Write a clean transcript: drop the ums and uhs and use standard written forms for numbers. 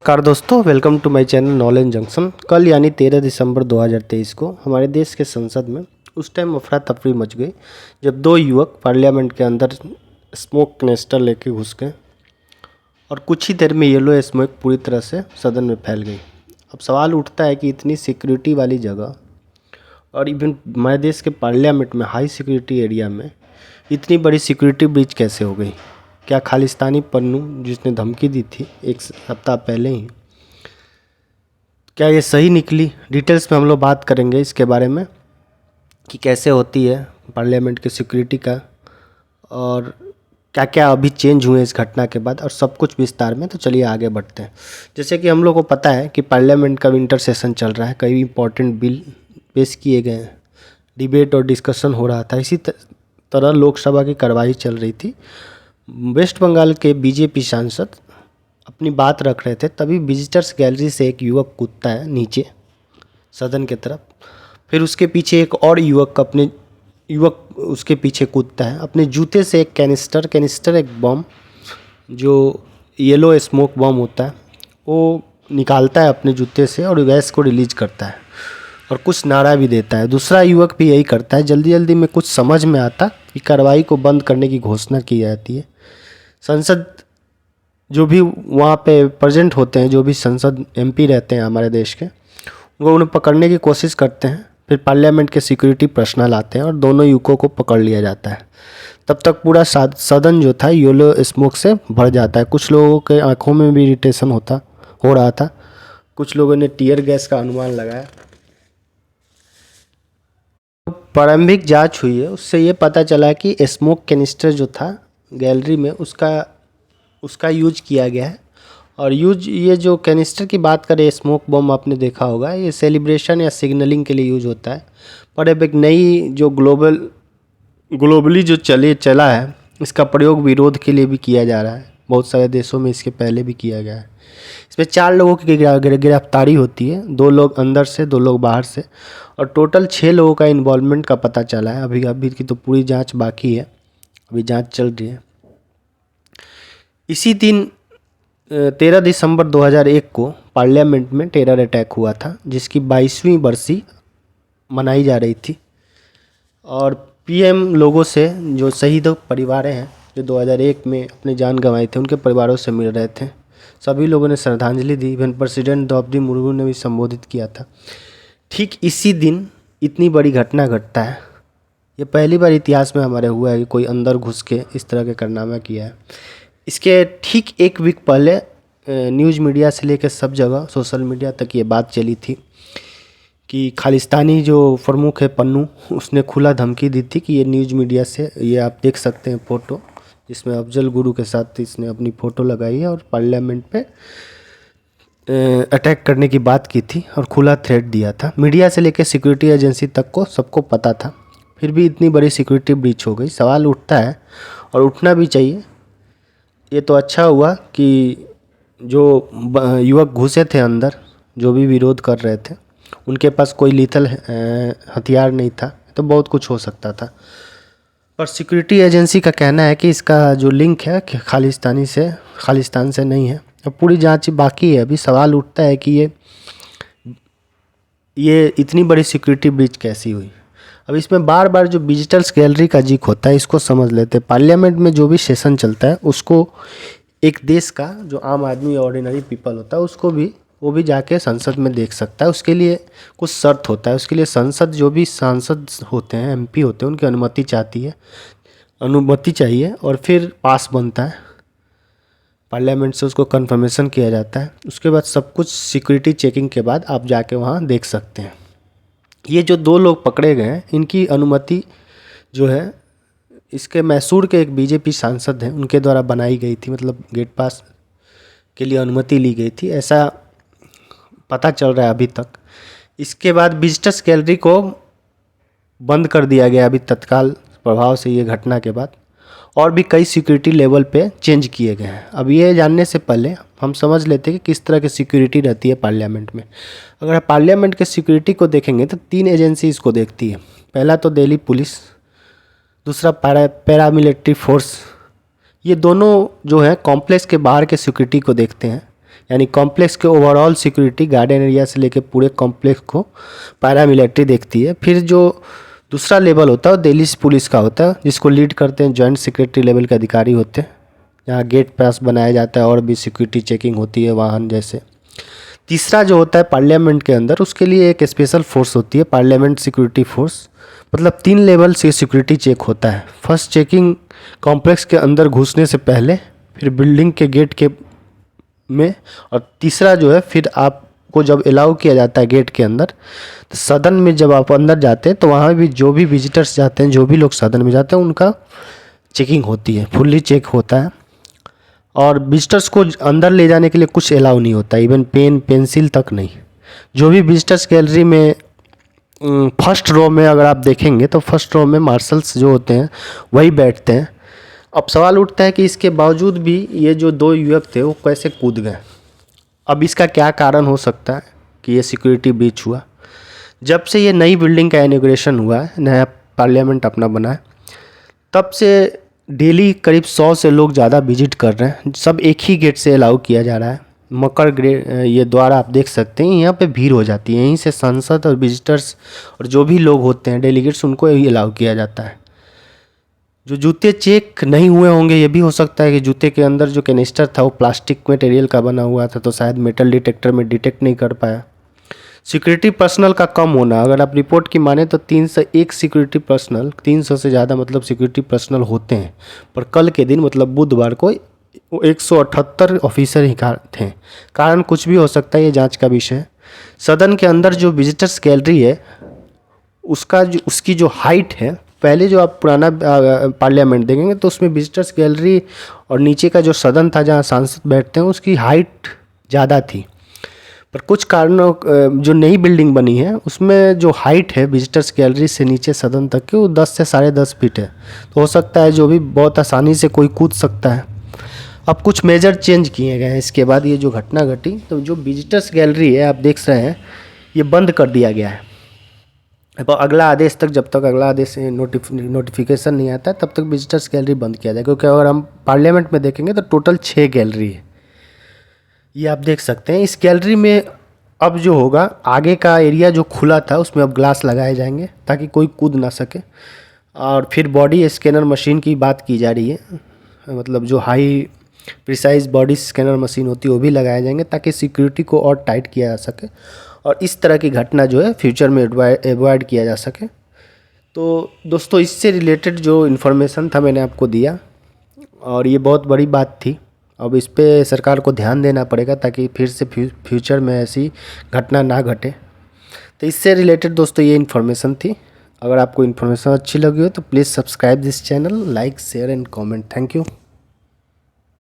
नमस्कार दोस्तों, welcome to my channel knowledge junction. कल यानी 13 दिसंबर 2023 को हमारे देश के संसद में उस टाइम अफरा तफरी मच गई जब दो युवक पार्लियामेंट के अंदर स्मोक कनेस्टर लेके घुस गए और कुछ ही देर में येलो स्मोक पूरी तरह से सदन में फैल गई। अब सवाल उठता है कि इतनी सिक्योरिटी वाली जगह और इवन हमारे देश के पार्लियामेंट में हाई सिक्योरिटी एरिया में इतनी बड़ी सिक्योरिटी ब्रीच कैसे हो गई। क्या खालिस्तानी पन्नू जिसने धमकी दी थी एक हफ्ता पहले ही, क्या ये सही निकली? डिटेल्स में हम लोग बात करेंगे इसके बारे में कि कैसे होती है पार्लियामेंट की सिक्योरिटी का और क्या क्या अभी चेंज हुए इस घटना के बाद, और सब कुछ विस्तार में। तो चलिए आगे बढ़ते हैं। जैसे कि हम लोग को पता है कि पार्लियामेंट का विंटर सेशन चल रहा है, कई इंपॉर्टेंट बिल पेश किए गए हैं, डिबेट और डिस्कशन हो रहा था। इसी तरह लोकसभा की कार्रवाई चल रही थी। वेस्ट बंगाल के बीजेपी सांसद अपनी बात रख रहे थे, तभी विजिटर्स गैलरी से एक युवक कूदता है नीचे सदन की तरफ। फिर उसके पीछे एक और युवक उसके पीछे कूदता है। अपने जूते से एक कैनिस्टर एक बम, जो येलो स्मोक बम होता है, वो निकालता है अपने जूते से और गैस को रिलीज करता है और कुछ नारा भी देता है। दूसरा युवक भी यही करता है। जल्दी जल्दी में कुछ समझ में आता कि कार्रवाई को बंद करने की घोषणा की जाती है। संसद जो भी वहाँ पे प्रेजेंट होते हैं, जो भी संसद एमपी रहते हैं हमारे देश के, वो उन्हें पकड़ने की कोशिश करते हैं। फिर पार्लियामेंट के सिक्योरिटी पर्सनल आते हैं और दोनों युवकों को पकड़ लिया जाता है। तब तक पूरा सदन जो था येलो स्मोक से भर जाता है। कुछ लोगों के आंखों में भी इरिटेशन हो रहा था। कुछ लोगों ने टीयर गैस का अनुमान लगाया। प्रारंभिक जांच हुई है, उससे ये पता चला कि स्मोक कैनिस्टर जो था गैलरी में उसका यूज किया गया है। और ये जो कैनिस्टर की बात करें, स्मोक बम आपने देखा होगा, ये सेलिब्रेशन या सिग्नलिंग के लिए यूज होता है। पर अब एक नई जो ग्लोबली जो चला है, इसका प्रयोग विरोध के लिए भी किया जा रहा है। बहुत सारे देशों में इसके पहले भी किया गया है। इसमें 4 लोगों की गिरफ्तारी होती है, 2 लोग अंदर से 2 लोग बाहर से, और टोटल 6 लोगों का इन्वॉल्वमेंट का पता चला है। अभी की तो पूरी जांच बाकी है, अभी जांच चल रही है। इसी दिन 13 दिसंबर 2001 को पार्लियामेंट में टेरर अटैक हुआ था, जिसकी 22वीं बरसी मनाई जा रही थी। और पीएम लोगों से, जो शहीद परिवार हैं जो 2001 में अपनी जान गंवाई थे, उनके परिवारों से मिल रहे थे। सभी लोगों ने श्रद्धांजलि दी। इवन प्रेसिडेंट द्रौपदी मुर्मू ने भी संबोधित किया था। ठीक इसी दिन इतनी बड़ी घटना घटता है। ये पहली बार इतिहास में हमारे हुआ है कि कोई अंदर घुस के इस तरह के कारनामा किया है। इसके ठीक एक वीक पहले न्यूज़ मीडिया से लेकर सब जगह सोशल मीडिया तक ये बात चली थी कि खालिस्तानी जो प्रमुख है पन्नू, उसने खुला धमकी दी थी कि ये न्यूज़ मीडिया से, ये आप देख सकते हैं फ़ोटो, जिसमें अफजल गुरु के साथ इसने अपनी फ़ोटो लगाई है और पार्लियामेंट पे अटैक करने की बात की थी और खुला थ्रेट दिया था। मीडिया से लेकर सिक्योरिटी एजेंसी तक को सबको पता था, फिर भी इतनी बड़ी सिक्योरिटी ब्रीच हो गई। सवाल उठता है और उठना भी चाहिए। ये तो अच्छा हुआ कि जो युवक घुसे थे अंदर, जो भी विरोध कर रहे थे, उनके पास कोई लीथल हथियार नहीं था, तो बहुत कुछ हो सकता था। पर सिक्योरिटी एजेंसी का कहना है कि इसका जो लिंक है कि खालिस्तान से नहीं है। अब पूरी जांच बाकी है। अभी सवाल उठता है कि ये इतनी बड़ी सिक्योरिटी ब्रीच कैसी हुई। अब इसमें बार बार जो विजिटर्स गैलरी का जिक्र होता है, इसको समझ लेते हैं। पार्लियामेंट में जो भी सेशन चलता है, उसको एक देश का जो आम आदमी ऑर्डिनरी पीपल होता है, वो भी जाके संसद में देख सकता है। उसके लिए कुछ शर्त होता है। उसके लिए संसद, जो भी सांसद होते हैं, एमपी होते हैं, उनकी अनुमति चाहिए और फिर पास बनता है। पार्लियामेंट से उसको कन्फर्मेशन किया जाता है। उसके बाद सब कुछ सिक्योरिटी चेकिंग के बाद आप जाके वहाँ देख सकते हैं। ये जो 2 लोग पकड़े गए हैं, इनकी अनुमति जो है, इसके मैसूर के एक बीजेपी सांसद हैं, उनके द्वारा बनाई गई थी। मतलब गेट पास के लिए अनुमति ली गई थी, ऐसा पता चल रहा है अभी तक। इसके बाद विजिटर्स गैलरी को बंद कर दिया गया अभी तत्काल प्रभाव से, ये घटना के बाद। और भी कई सिक्योरिटी लेवल पे चेंज किए गए हैं। अब ये जानने से पहले हम समझ लेते हैं कि किस तरह की सिक्योरिटी रहती है पार्लियामेंट में। अगर पार्लियामेंट के सिक्योरिटी को देखेंगे तो 3 एजेंसी इसको देखती है। पहला तो दिल्ली पुलिस, दूसरा पैरामिलिट्री फोर्स। ये दोनों जो है कॉम्प्लेक्स के बाहर के सिक्योरिटी को देखते हैं, यानी कॉम्प्लेक्स के ओवरऑल सिक्योरिटी गार्डन एरिया से लेकर पूरे कॉम्प्लेक्स को पैरामिलिट्री देखती है। फिर जो दूसरा लेवल होता है वो दिल्ली पुलिस का होता है, जिसको लीड करते हैं जॉइंट सेक्रेटरी लेवल के अधिकारी होते हैं। यहाँ गेट पास बनाया जाता है और भी सिक्योरिटी चेकिंग होती है वाहन जैसे। तीसरा जो होता है पार्लियामेंट के अंदर, उसके लिए एक स्पेशल फोर्स होती है, पार्लियामेंट सिक्योरिटी फोर्स। मतलब 3 लेवल से सिक्योरिटी चेक होता है। फर्स्ट चेकिंग कॉम्प्लेक्स के अंदर घुसने से पहले, फिर बिल्डिंग के गेट के में, और तीसरा जो है फिर आपको जब अलाउ किया जाता है गेट के अंदर, तो सदन में जब आप अंदर जाते हैं तो वहाँ भी जो भी विजिटर्स जाते हैं, जो भी लोग सदन में जाते हैं, उनका चेकिंग होती है, फुल्ली चेक होता है। और विजिटर्स को अंदर ले जाने के लिए कुछ अलाउ नहीं होता, इवन पेन पेंसिल तक नहीं। जो भी विजिटर्स गैलरी में फर्स्ट रो में अगर आप देखेंगे तो फर्स्ट रो में मार्शल्स जो होते हैं वही बैठते हैं। अब सवाल उठता है कि इसके बावजूद भी ये जो 2 युवक थे वो कैसे कूद गए। अब इसका क्या कारण हो सकता है कि ये सिक्योरिटी ब्रीच हुआ। जब से ये नई बिल्डिंग का इनॉग्रेशन हुआ है, नया पार्लियामेंट अपना बना है, तब से डेली करीब 100 से लोग ज़्यादा विजिट कर रहे हैं। सब एक ही गेट से अलाउ किया जा रहा है। ये द्वारा आप देख सकते हैं, यहाँ पे भीड़ हो जाती है। यहीं से सांसद और विजिटर्स और जो भी लोग होते हैं डेलीगेट्स, उनको यही अलाउ किया जाता है। जो जूते चेक नहीं हुए होंगे, ये भी हो सकता है कि जूते के अंदर जो कैनिस्टर था वो प्लास्टिक मटेरियल का बना हुआ था, तो शायद मेटल डिटेक्टर में डिटेक्ट नहीं कर पाया। सिक्योरिटी पर्सनल का कम होना, अगर आप रिपोर्ट की माने तो 301 सिक्योरिटी पर्सनल, 300 से ज़्यादा मतलब सिक्योरिटी पर्सनल होते हैं, पर कल के दिन मतलब बुधवार को 178 ऑफिसर ही थे। कारण कुछ भी हो सकता है, ये जांच का विषय है। सदन के अंदर जो विजिटर्स गैलरी है उसकी जो हाइट है, पहले जो आप पुराना पार्लियामेंट देखेंगे तो उसमें विजिटर्स गैलरी और नीचे का जो सदन था जहाँ सांसद बैठते हैं उसकी हाइट ज़्यादा थी। पर कुछ कारणों जो नई बिल्डिंग बनी है उसमें जो हाइट है विजिटर्स गैलरी से नीचे सदन तक की, वो 10 से 10.5 फीट है। तो हो सकता है जो भी बहुत आसानी से कोई कूद सकता है। अब कुछ मेजर चेंज किए गए हैं इसके बाद ये जो घटना घटी, तो जो विजिटर्स गैलरी है आप देख रहे हैं ये बंद कर दिया गया है। अब अगला आदेश तक, जब तक अगला आदेश नोटिफिकेशन नहीं आता तब तक विजिटर्स गैलरी बंद किया जाए। क्योंकि अगर हम पार्लियामेंट में देखेंगे तो टोटल 6 गैलरी है, ये आप देख सकते हैं। इस गैलरी में अब जो होगा, आगे का एरिया जो खुला था उसमें अब ग्लास लगाए जाएंगे ताकि कोई कूद ना सके। और फिर बॉडी स्कैनर मशीन की बात की जा रही है, मतलब जो high precise body scanner machine होती है वो भी लगाए जाएंगे ताकि सिक्योरिटी को और टाइट किया जा सके और इस तरह की घटना जो है फ्यूचर में अवॉइड किया जा सके। तो दोस्तों, इससे रिलेटेड जो इन्फॉर्मेशन था मैंने आपको दिया और ये बहुत बड़ी बात थी। अब इस पे सरकार को ध्यान देना पड़ेगा ताकि फिर से फ्यूचर में ऐसी घटना ना घटे। तो इससे रिलेटेड दोस्तों ये इन्फॉर्मेशन थी। अगर आपको इन्फॉर्मेशन अच्छी लगी हो तो please subscribe this channel, like share and comment. Thank you.